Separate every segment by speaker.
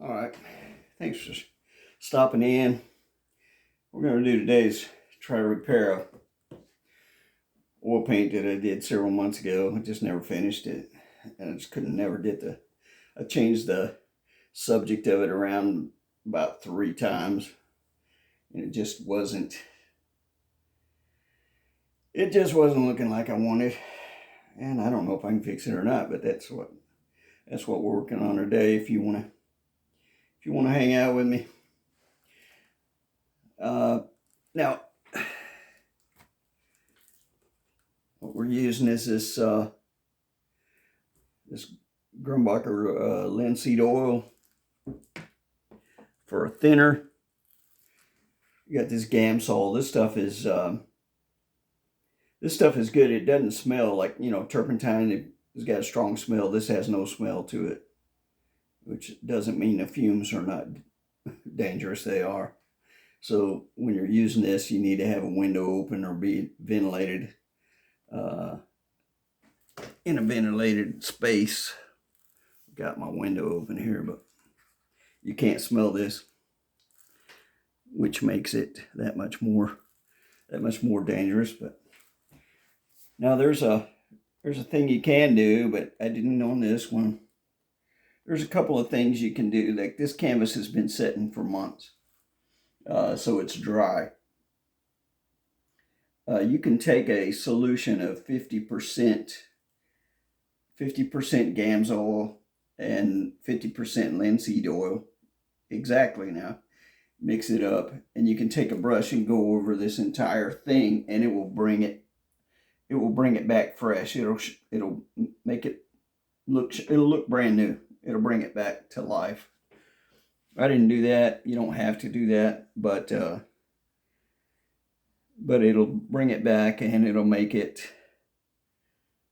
Speaker 1: All right, thanks for stopping in. What we're going to do today is try to repair a oil paint that I did several months ago. I just never finished it, and I just never get I changed the subject of it around about 3 times, and it just wasn't looking like I wanted. And I don't know if I can fix it or not, but that's what we're working on today. If you want to hang out with me. Now, what we're using is this Grumbacher linseed oil for a thinner. You got this Gamsol. This stuff is good. It doesn't smell like, turpentine. It's got a strong smell. This has no smell to it, which doesn't mean the fumes are not dangerous. They are. So when you're using this, you need to have a window open or be ventilated, in a ventilated space. Got my window open here, but you can't smell this, which makes it that much more dangerous. But now there's a thing you can do, but I didn't on this one. There's a couple of things you can do. Like, this canvas has been sitting for months. So it's dry. You can take a solution of 50% Gamsol and 50% linseed oil. Exactly. Now mix it up, and you can take a brush and go over this entire thing, and it will bring it back fresh. It'll make it look brand new. It'll bring it back to life. I didn't do that. You don't have to do that, but it'll bring it back, and it'll make it,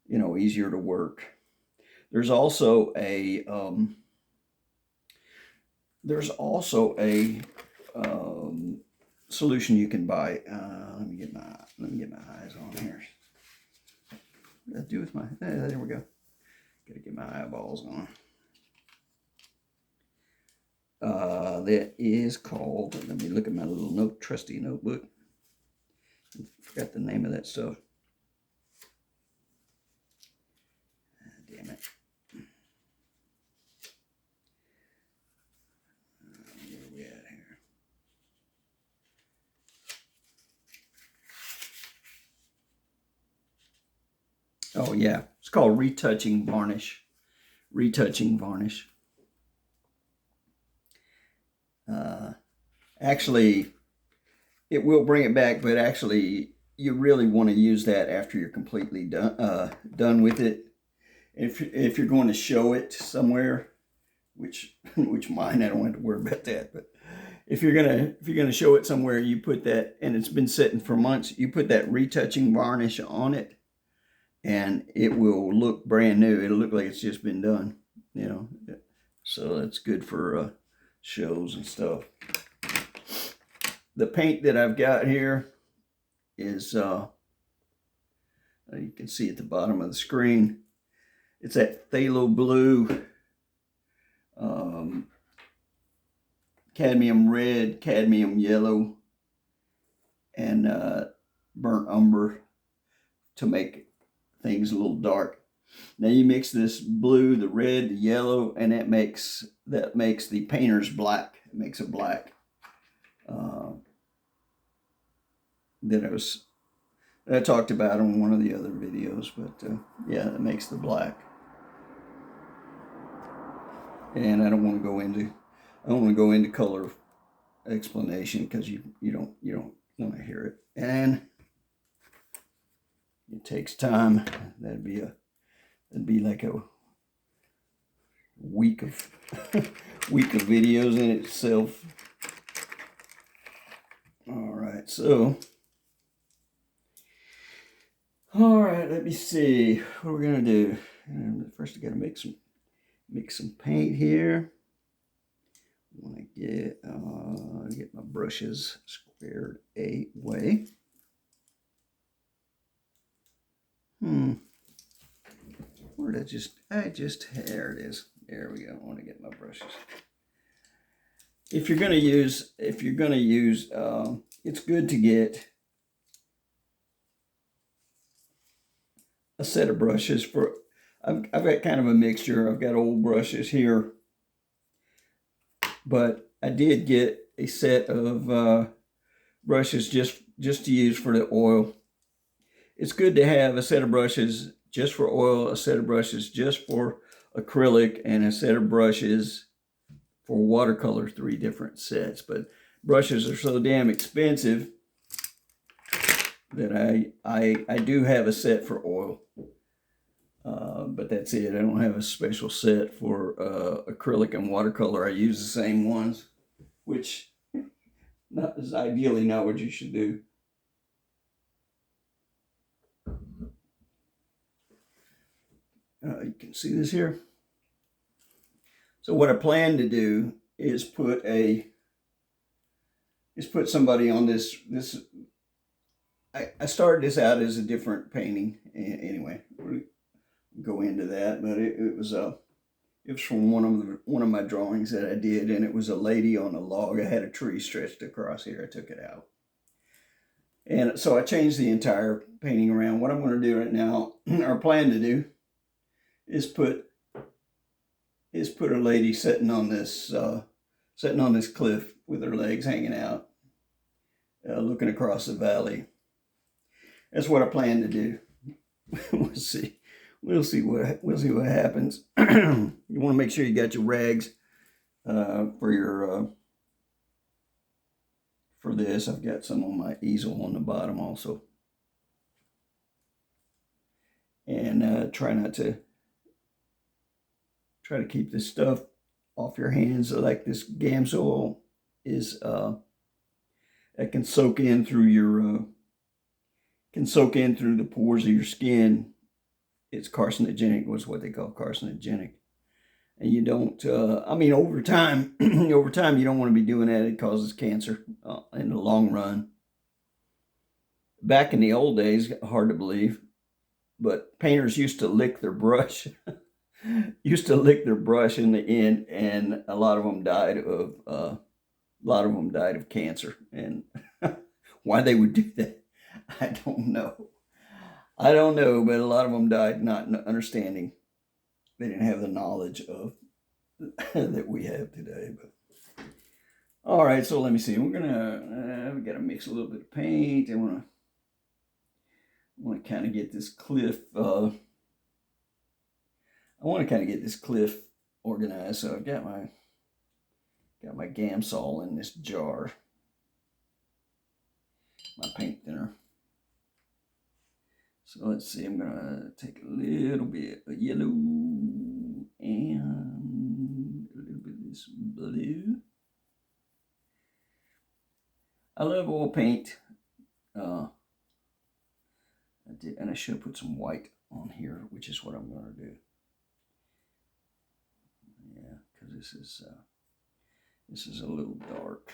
Speaker 1: easier to work. There's also a solution you can buy. Let me get my eyes on here. What did I do with my? There we go. Got to get my eyeballs on. That is called. Let me look at my little trusty notebook. I forgot the name of that stuff. Damn it. Where are we at here? Oh yeah, it's called retouching varnish. Retouching varnish. Actually, it will bring it back, but actually, you really want to use that after you're completely done with it. If you're going to show it somewhere, which mine, I don't have to worry about that. But if you're gonna show it somewhere, you put that, and it's been sitting for months. You put that retouching varnish on it, and it will look brand new. It'll look like it's just been done. So that's good for shows and stuff. The paint that I've got here is, you can see at the bottom of the screen, it's that phthalo blue, cadmium red, cadmium yellow, and burnt umber to make things a little dark. Now you mix this blue, the red, the yellow, and that makes the painter's black. It makes it black. That I talked about in one of the other videos, but yeah, it makes the black. And I don't want to go into color explanation, because you don't want to hear it, and it takes time. That'd be like a week of videos in itself. All right, so. All right, let me see what we're gonna do. First, I gotta mix some paint here. I want to get my brushes squared away. Where did there it is. There we go. I want to get my brushes. if you're going to use, it's good to get a set of brushes for, I've got kind of a mixture. I've got old brushes here, but I did get a set of brushes just to use for the oil. It's good to have a set of brushes just for oil, a set of brushes just for acrylic, and a set of brushes for watercolor, 3 different sets. But brushes are so damn expensive that I do have a set for oil. But that's it. I don't have a special set for acrylic and watercolor. I use the same ones, which is ideally not what you should do. You can see this here. So what I plan to do is put somebody on this. I started this out as a different painting. Anyway, we'll go into that, but it was from one of my drawings that I did, and it was a lady on a log. I had a tree stretched across here. I took it out. And so I changed the entire painting around. What I'm going to do right now, or plan to do, is put a lady sitting on this cliff with her legs hanging out, looking across the valley. That's what I plan to do. We'll see. We'll see what happens. You want to make sure you got your rags for this. I've got some on my easel on the bottom also, and try to keep this stuff off your hands. Like this Gamsol is that can soak in through the pores of your skin. It's carcinogenic, was what they call carcinogenic. And you don't, over time, you don't want to be doing that. It causes cancer in the long run. Back in the old days, hard to believe, but painters used to lick their brush, in the end, and a lot of them died of cancer. And why they would do that, I don't know. But a lot of them died not understanding. They didn't have the knowledge of that we have today. But all right, so let me see. We got to mix a little bit of paint. I want to kind of get this cliff. I want to kind of get this cliff organized. So I've got my Gamsol in this jar, my paint thinner. So let's see, I'm going to take a little bit of yellow and a little bit of this blue. I love oil paint. And I should have put some white on here, which is what I'm going to do. Yeah, because this is a little dark.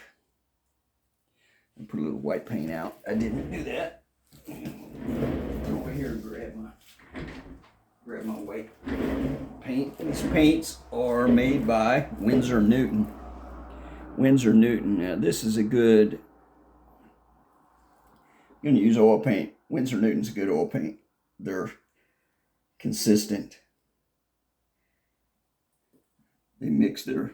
Speaker 1: I put a little white paint out. I didn't do that. Over here, grab my white paint. These paints are made by Winsor Newton. Now this is I'm going to use oil paint. Winsor Newton's a good oil paint. They're consistent. They mix the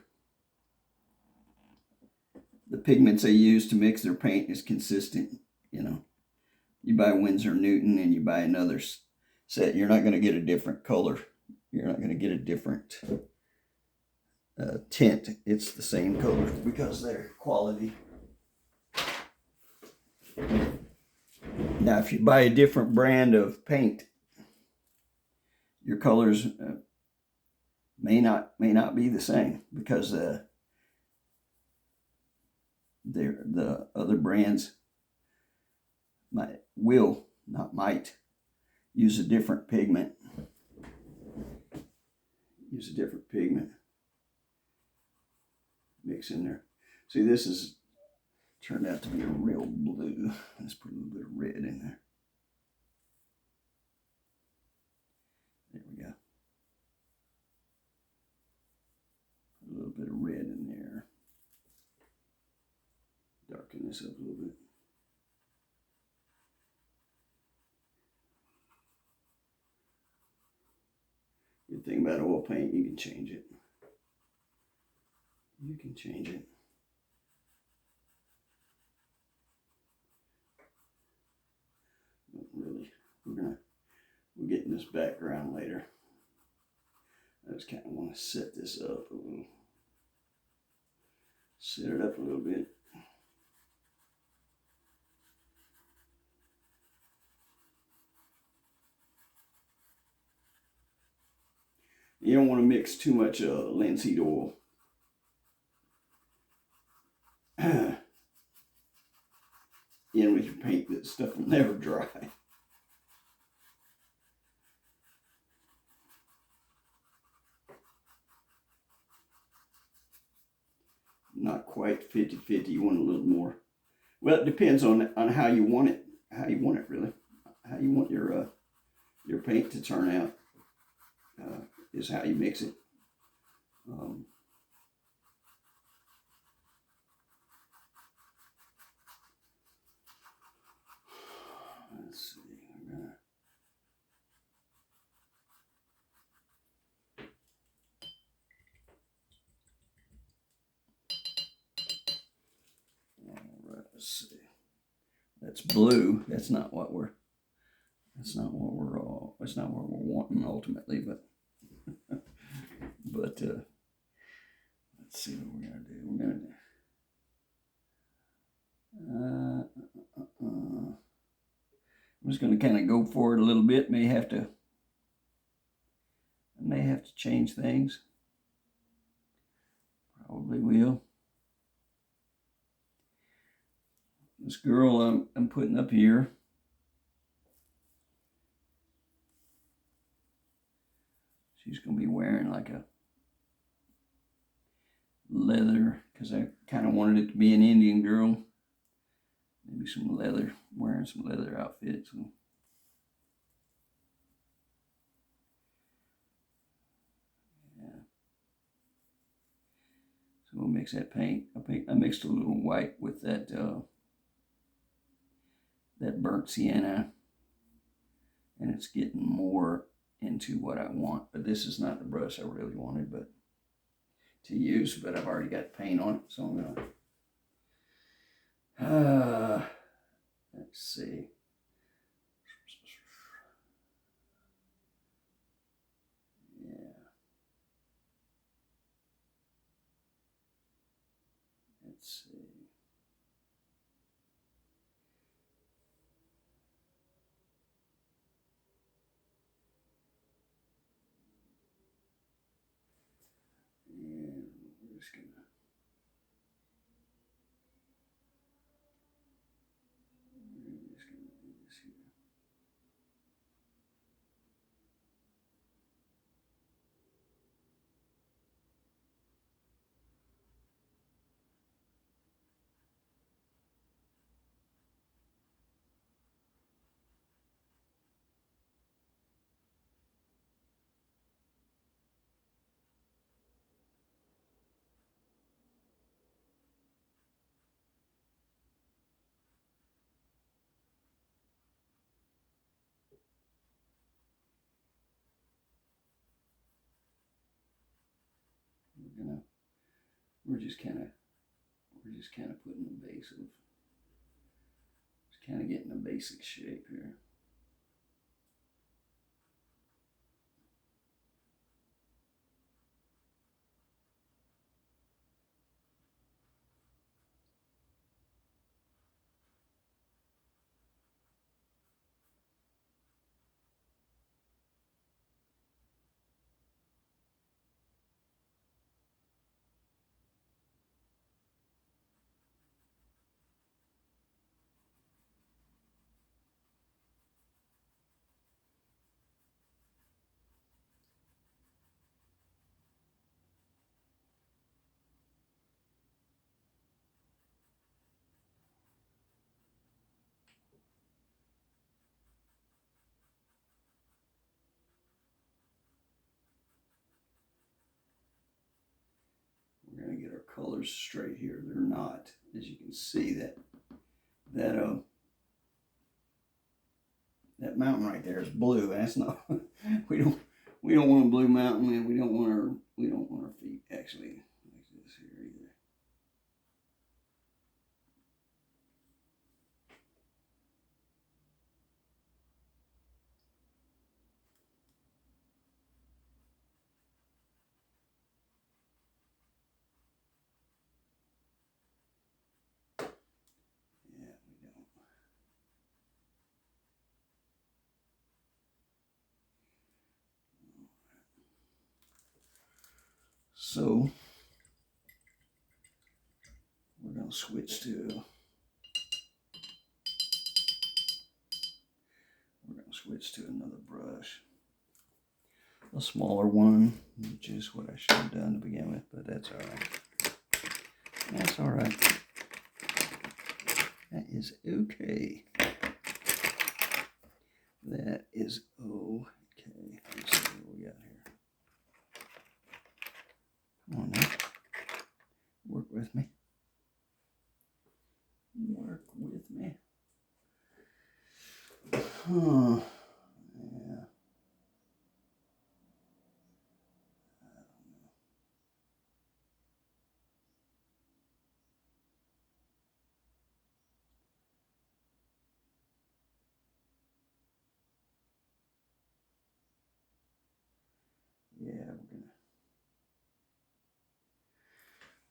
Speaker 1: pigments they use to mix their paint is consistent, You buy Winsor Newton and you buy another set, you're not going to get a different color. You're not going to get a different tint. It's the same color because they're quality. Now, if you buy a different brand of paint, your colors may not be the same because the other brands might use a different pigment. Mix in there. See, this is turned out to be a real blue. Let's put a little bit of red in there. There we go. A little bit of red in there. this up a little bit. Good thing about oil paint, you can change it. You can change it. But really, we're getting this background later. I just kind of want to set this up a little. Set it up a little bit. You don't want to mix too much linseed oil. In with your paint, that stuff will never dry. Not quite 50-50. You want a little more. Well, it depends on how you want it. How you want it, really. How you want your paint to turn out is how you mix it. Let's see. All right. Let's see. That's blue. That's not what we're wanting ultimately, but let's see what we're gonna do. I'm just gonna kind of go for it a little bit. I may have to change things. Probably will. This girl I'm putting up here, she's going to be wearing like a leather, because I kind of wanted it to be an Indian girl. Maybe some leather, wearing some leather outfits. Yeah. So we'll mix that paint. I mixed a little white with that burnt sienna, and it's getting more into what I want. But this is not the brush I really wanted to use, but I've already got paint on it, so I'm gonna let's see. Yeah. Let's see. And we're just gonna do this here. We're just kind of putting the base of, just kind of getting a basic shape here. We're going to get our colors straight here. They're not, as you can see, that that that mountain right there is blue. That's not we don't want a blue mountain, and we don't want our feet actually like this here either. Yeah, we don't. So we're gonna switch to another brush, a smaller one, which is what I should have done to begin with, but that's all right. That's all right. That is okay. That is okay. Let's see what we got here. Come on now. Work with me. Work with me. Huh. Yeah. Yeah,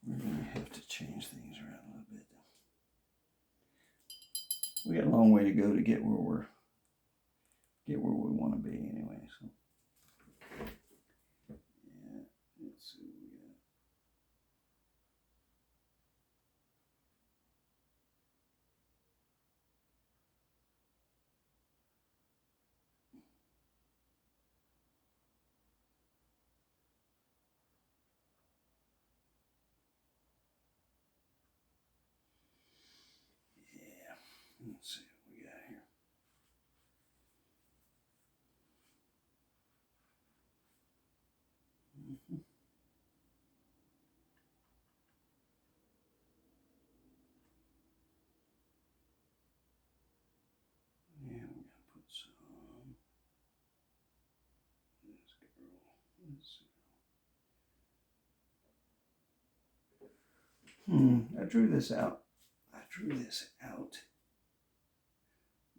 Speaker 1: we're gonna have to change things around a little bit. We got a long way to go to get where we want to be anyway. So yeah, let's see what we got. Yeah, let's see what we got here. Yeah, we're gonna put some. This girl. Let's see. I drew this out.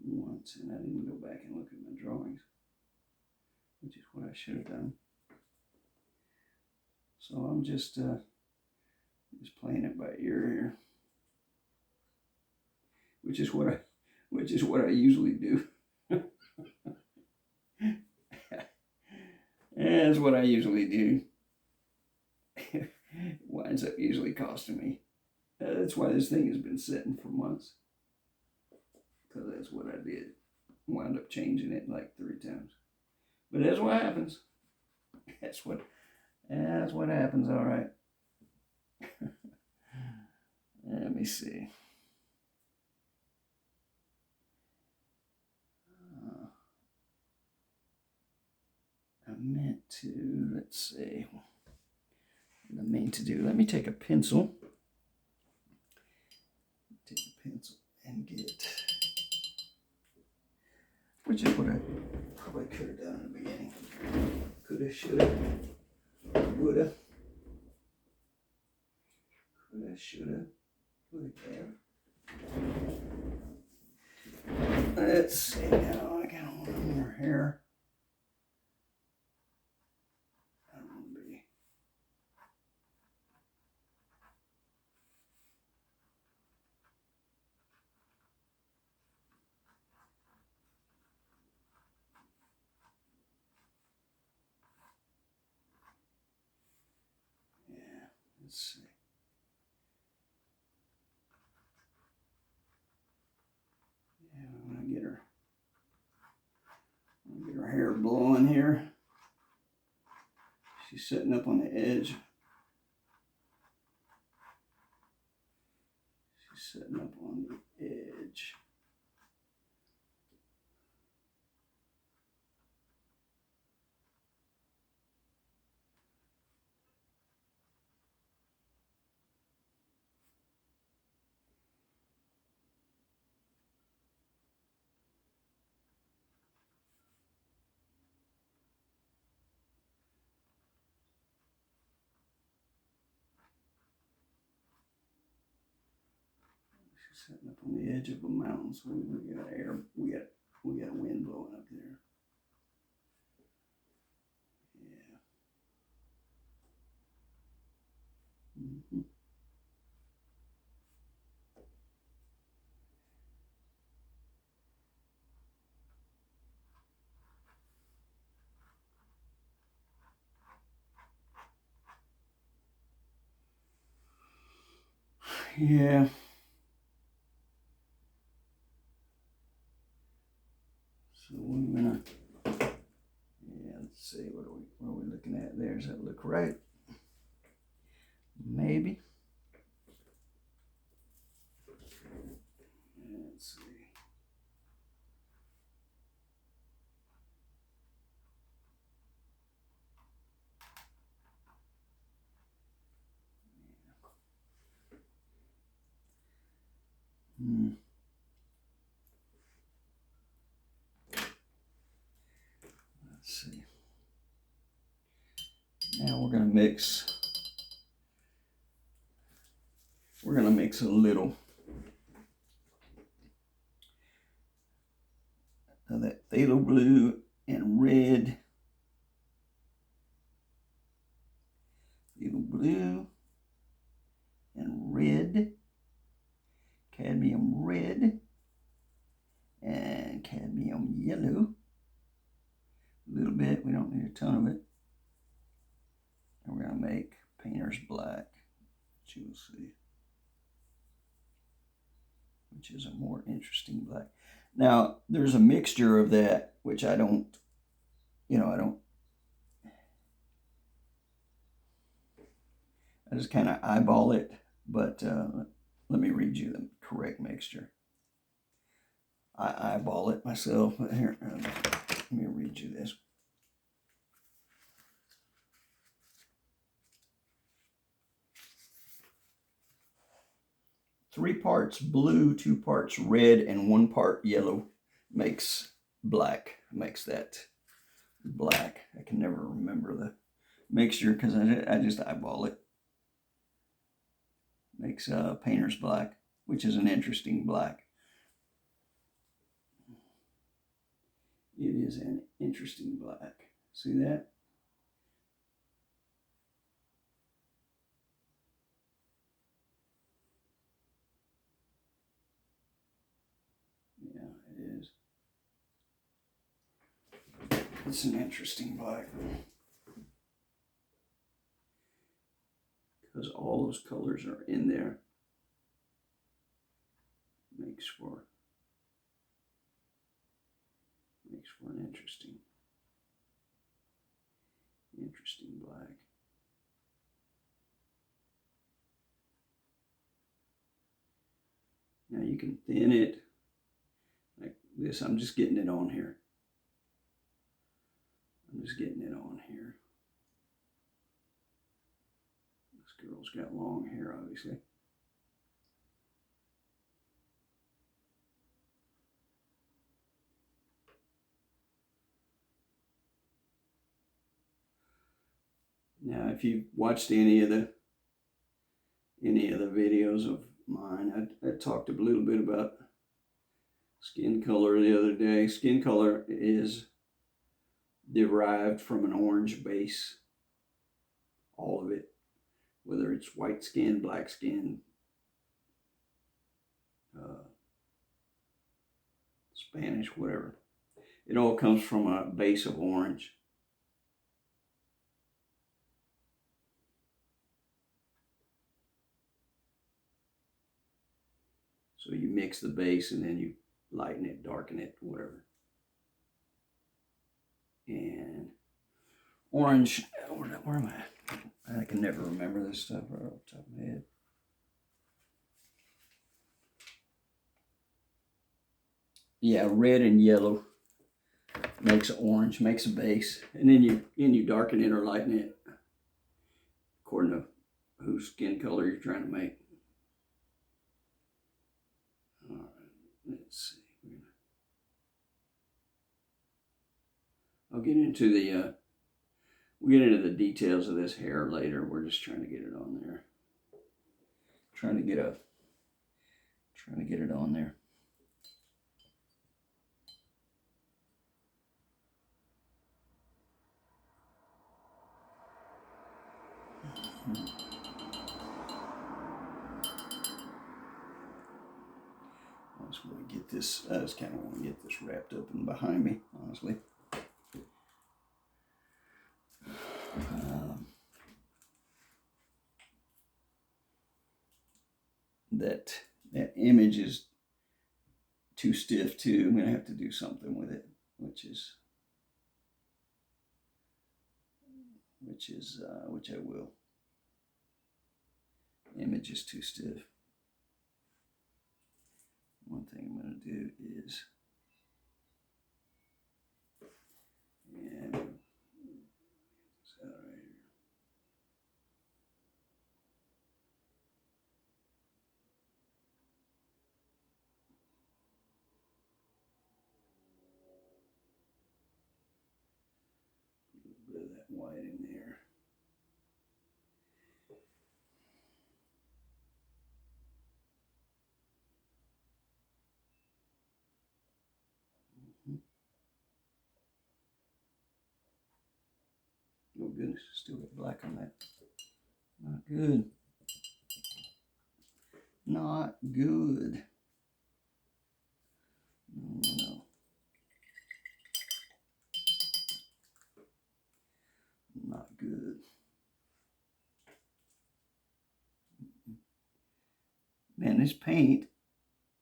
Speaker 1: Once, and I didn't go back and look at my drawings, which is what I should have done. So I'm just playing it by ear here, which is what I usually do. That's what I usually do. It winds up usually costing me. That's why this thing has been sitting for months. Because that's what I did. Wound up changing it like 3 times. But that's what happens. That's what happens, all right. Let me see. I meant to, let's see. What I mean to do, let me take a pencil. And get, which is what I probably could have done in the beginning. Coulda, shoulda, woulda. Coulda, shoulda, woulda, have. Let's see now. I got one more here. I don't want to be. Yeah, let's see. Yeah, I'm gonna get her hair blowing here. She's sitting up on the edge. She's sitting up on the edge. Sitting up on the edge of a mountain, so we got air. We got a wind blowing up there. Yeah. Mm-hmm. Yeah. So we're gonna. Yeah. Let's see. What are we looking at there? Does that look right? Maybe. Let's see. Hmm. Let's see. Now we're gonna mix. We're gonna mix a little of that phthalo blue and red. Phthalo blue and red. Cadmium red and cadmium yellow. A little bit, we don't need a ton of it. And we're going to make painter's black, which you will see, which is a more interesting black. Now, there's a mixture of that, which I don't, I just kind of eyeball it, but let me read you the correct mixture. I eyeball it myself. Here, let me read you this. 3 parts blue, 2 parts red, and 1 part yellow makes black. Makes that black. I can never remember the mixture because I just eyeball it. Makes painter's black, which is an interesting black. It is an interesting black. See that? Yeah, it is. It's an interesting black. Because all those colors are in there. Makes for an interesting black. Now you can thin it like this. I'm just getting it on here. This girl's got long hair, obviously. Now, if you've watched any of the videos of mine, I talked a little bit about skin color the other day. Skin color is derived from an orange base. All of it, whether it's white skin, black skin, Spanish, whatever. It all comes from a base of orange. So you mix the base and then you lighten it, darken it, whatever. And orange, where am I? I can never remember this stuff right off the top of my head. Yeah, red and yellow makes orange, makes a base, and then you darken it or lighten it according to whose skin color you're trying to make. All right, let's see. I'll get into we'll get into the details of this hair later. We're just trying to get it on there. Trying to Trying to get it on there. I just want to get this, I just kind of want to get this wrapped up and behind me, honestly. That image is too stiff too. I'm going to have to do something with it, which I will. Image is too stiff. One thing I'm going to do is, yeah, it's out right here. Put a little bit of that white in there. Oh goodness, still got black on that. Not good. Not good. No. Not good. Man, this paint,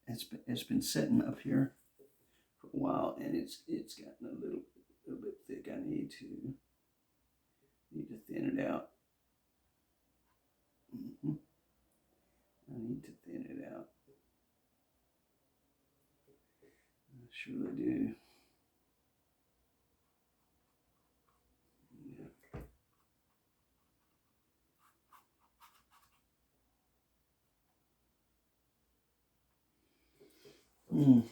Speaker 1: it's been sitting up here for a while, and it's gotten a little bit thick. I need to thin it out. I need to thin it out. I surely do. Yeah.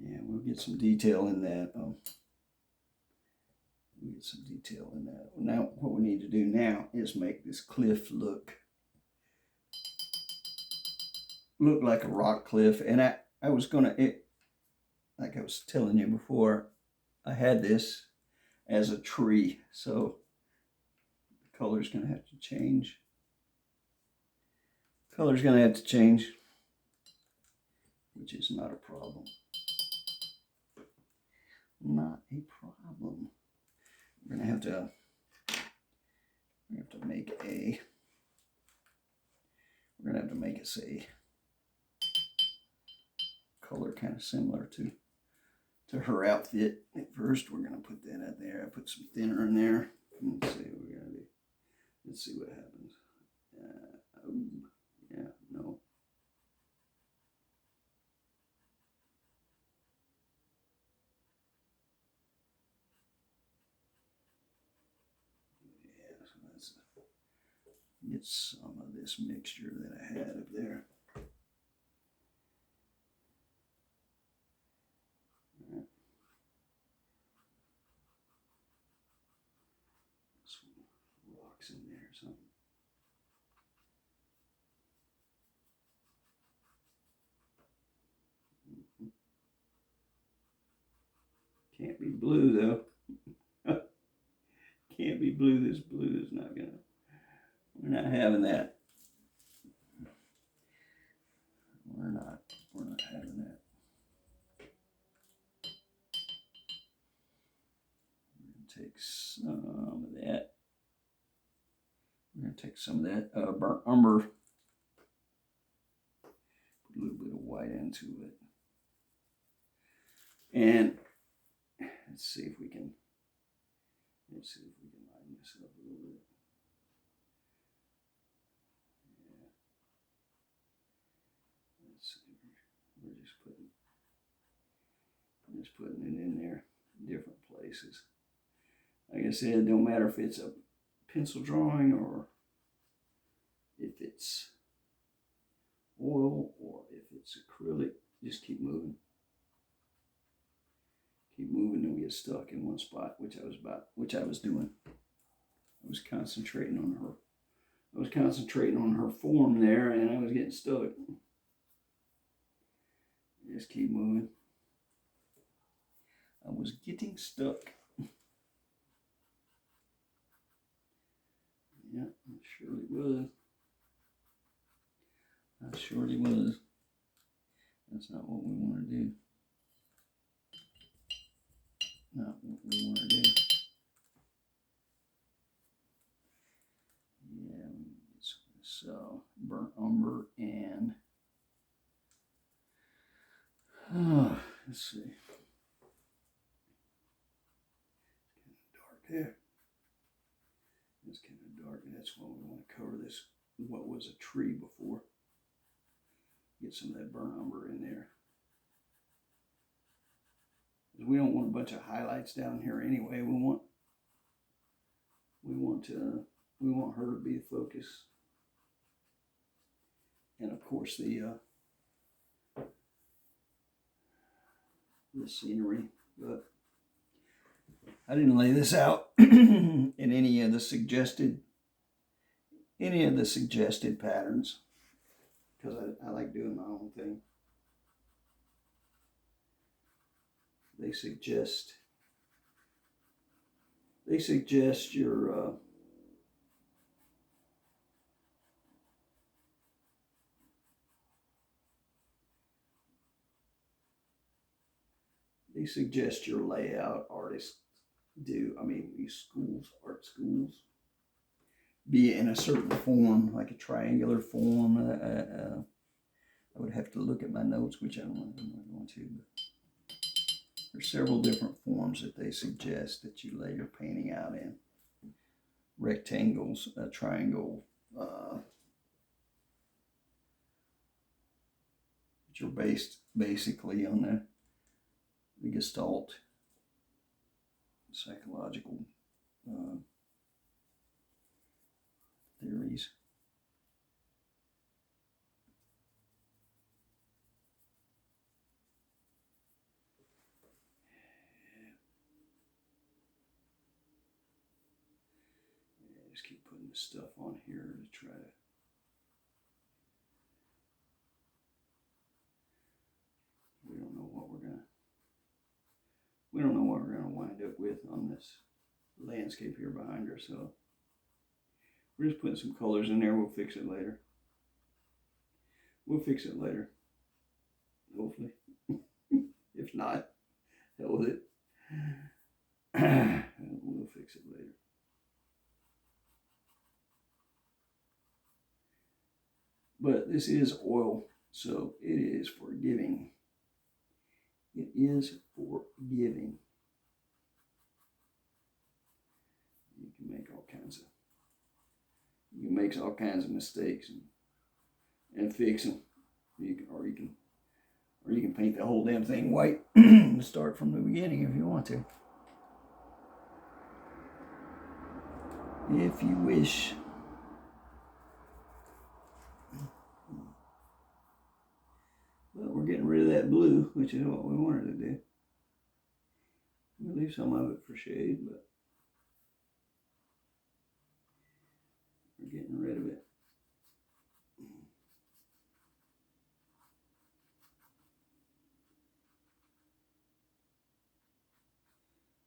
Speaker 1: Yeah, we'll get some detail in that. We'll get some detail in that. Now, what we need to do now is make this cliff look like a rock cliff. And I was gonna, like I was telling you before, I had this as a tree, so the color's gonna have to change. Color's gonna have to change, which is not a problem. Not a problem. We're gonna have to make a. We're gonna have to make it say color kind of similar to her outfit. At first, we're gonna put that out there. I put some thinner in there. Let's see what we're gonna do. Let's see what happens. Yeah, no. Yeah, so let's get some of this mixture that I had up there. All right. Some rocks in there or something. Can't be blue though. Can't be blue. This blue is not gonna. We're not having that. We're not having that. We're gonna take some of that. We're gonna take some of that burnt umber. Put a little bit of white into it. And let's see if we can line this up a little bit. Yeah. Let's see. We're just putting it in there, different places. Like I said, it don't matter if it's a pencil drawing or if it's oil or if it's acrylic. Just keep moving. Keep moving and we get stuck in one spot, which I was doing. I was concentrating on her. I was concentrating on her form there, and I was getting stuck. Just keep moving. I was getting stuck. Yeah, I surely was. I surely was. That's not what we want to do. Not what we want to do. Yeah, so burnt umber and let's see. Dark there. It's kind of dark, and that's why we want to cover this. What was a tree before? Get some of that burnt umber in there. We don't want a bunch of highlights down here anyway. We want her to be the focus, and of course the scenery. But I didn't lay this out in any of the suggested patterns because I like doing my own thing. They suggest your layout artists do. I mean, these art schools, be in a certain form, like a triangular form. I would have to look at my notes, which I'm not going to. But there's several different forms that they suggest that you lay your painting out in. Rectangles, a triangle, which are based basically on the Gestalt psychological theories. Just keep putting this stuff on here to try to. We don't know what we're gonna wind up with on this landscape here behind her, so we're just putting some colors in there. We'll fix it later. Hopefully. If not, hell with it. We'll fix it later. But this is oil, so it is forgiving. It is forgiving. You can make all kinds of mistakes and fix them. You can paint the whole damn thing white and start from the beginning if you want to. If you wish. But we're getting rid of that blue, which is what we wanted to do. We'll leave some of it for shade, but we're getting rid of it.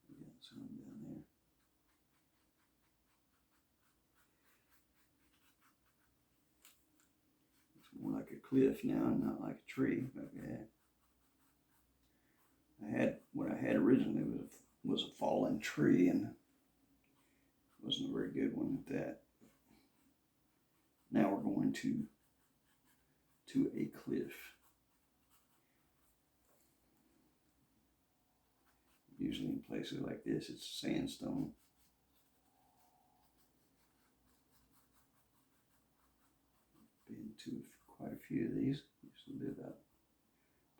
Speaker 1: We got some down there. It's more like a cliff now, not like a tree. But yeah, what I had originally was a fallen tree, and it wasn't a very good one at that. Now we're going to a cliff. Usually in places like this, it's sandstone. Been to quite a few of these. Used to live out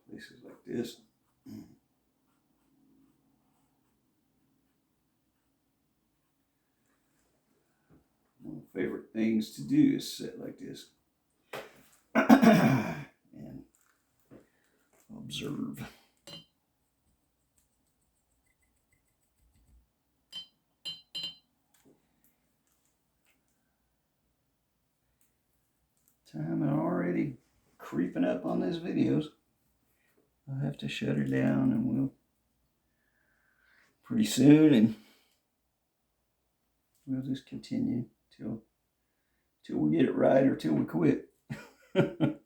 Speaker 1: places like this. One of my favorite things to do is sit like this and observe. Time already creeping up on these videos. I'll have to shut her down, and we'll pretty soon, and we'll just continue till we get it right or till we quit. Till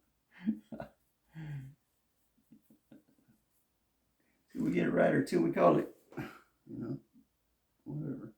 Speaker 1: we get it right or till we call it, whatever.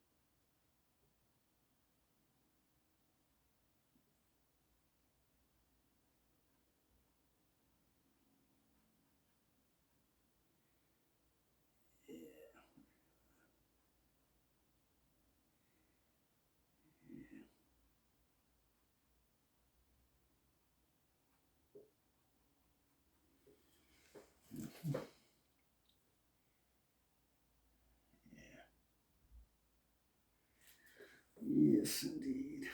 Speaker 1: Yes, indeed.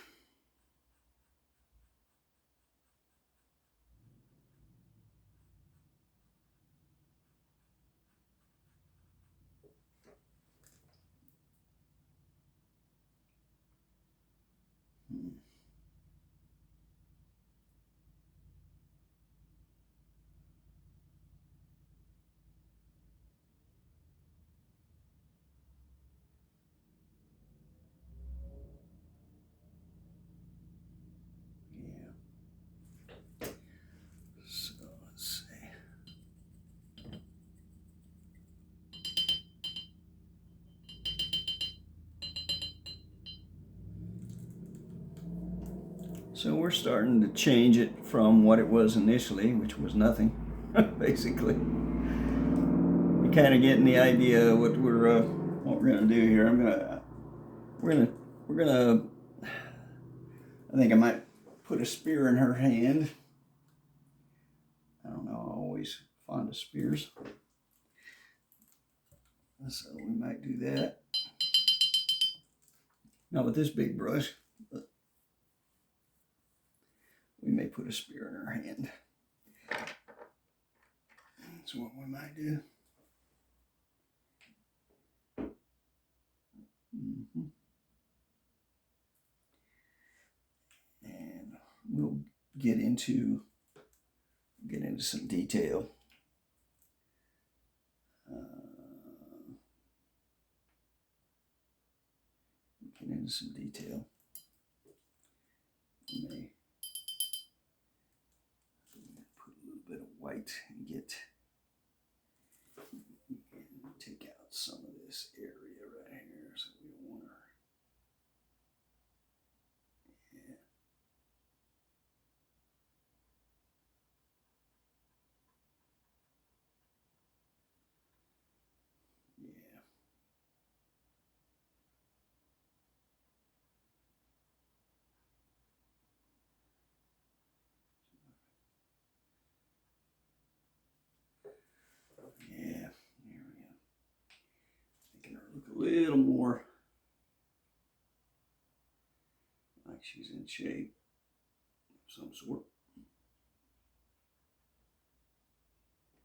Speaker 1: Yeah. So let's see. So we're starting to change it from what it was initially, which was nothing, basically. You're kind of getting the idea of what we're gonna do here. We're gonna. I think I might put a spear in her hand. I don't know. I'm always fond of spears, so we might do that. Not with this big brush, but we may put a spear in her hand. That's what we might do. And we'll get into some detail. Get into some detail. We may put a little bit of white and take out some of this area right here, so we don't want her. Yeah. Yeah. Yeah, there we go. Making her look a little more like she's in shape of some sort.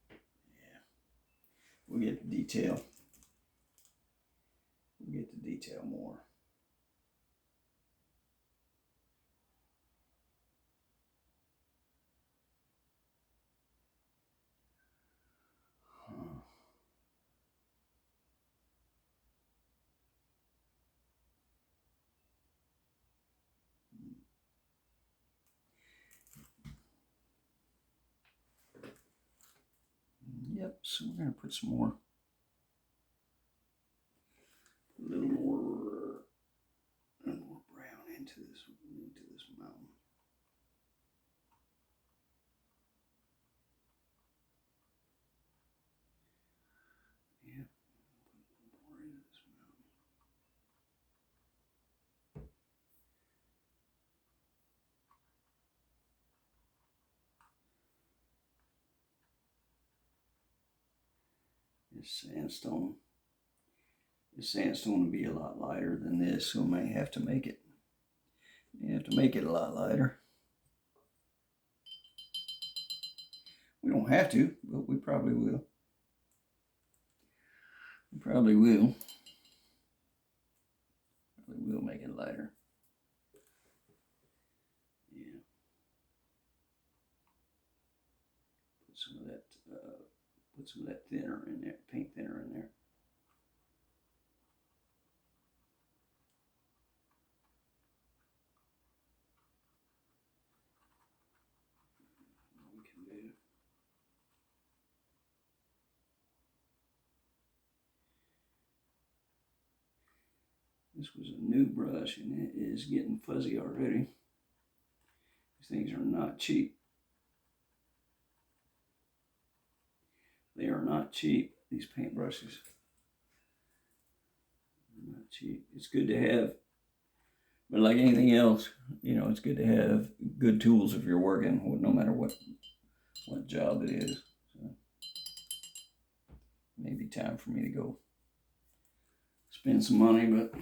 Speaker 1: Yeah. We'll get the detail. We'll get the detail more. Yep, so we're going to put some more, a little more brown into this mountain. Yeah, put more into this mountain. This sandstone will be a lot lighter than this, so we may have to make it. You have to make it a lot lighter. We don't have to, but we probably will. We probably will. Probably will make it lighter. Yeah. some of that, put some of that thinner in there, paint thinner in there. What we can do. This was a new brush and it is getting fuzzy already. These things are not cheap. They are not cheap, these paint brushes. They're not cheap. It's good to have, but like anything else, you know, it's good to have good tools if you're working, no matter what job it is. So, maybe time for me to go spend some money, but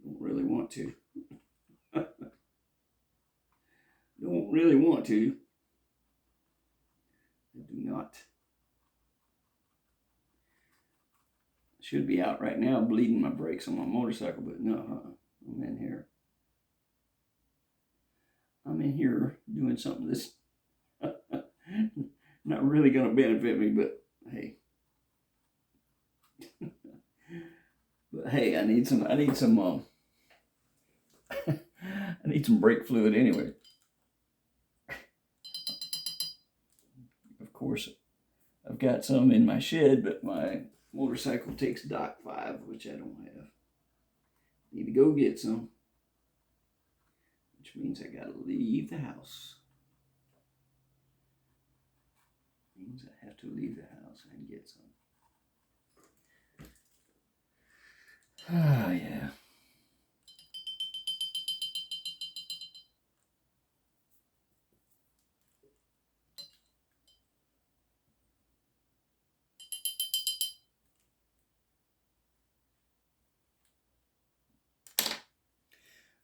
Speaker 1: don't really want to. Don't really want to. I do not. Should be out right now bleeding my brakes on my motorcycle, but no, I'm in here. I'm in here doing something that's not really going to benefit me, but hey. But hey, I need some I need some brake fluid anyway. Of course, I've got some in my shed, but my motorcycle takes Doc 5, which I don't have. Need to go get some, which means I gotta leave the house. Means I have to leave the house and get some. Ah, yeah.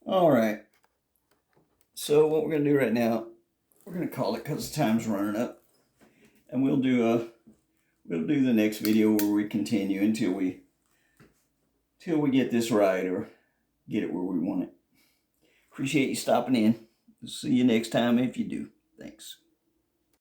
Speaker 1: All right. So what we're going to do right now, we're going to call it because the time's running up, and we'll do the next video where we continue until we get this right or get it where we want it. Appreciate you stopping in. See you next time if you do. Thanks.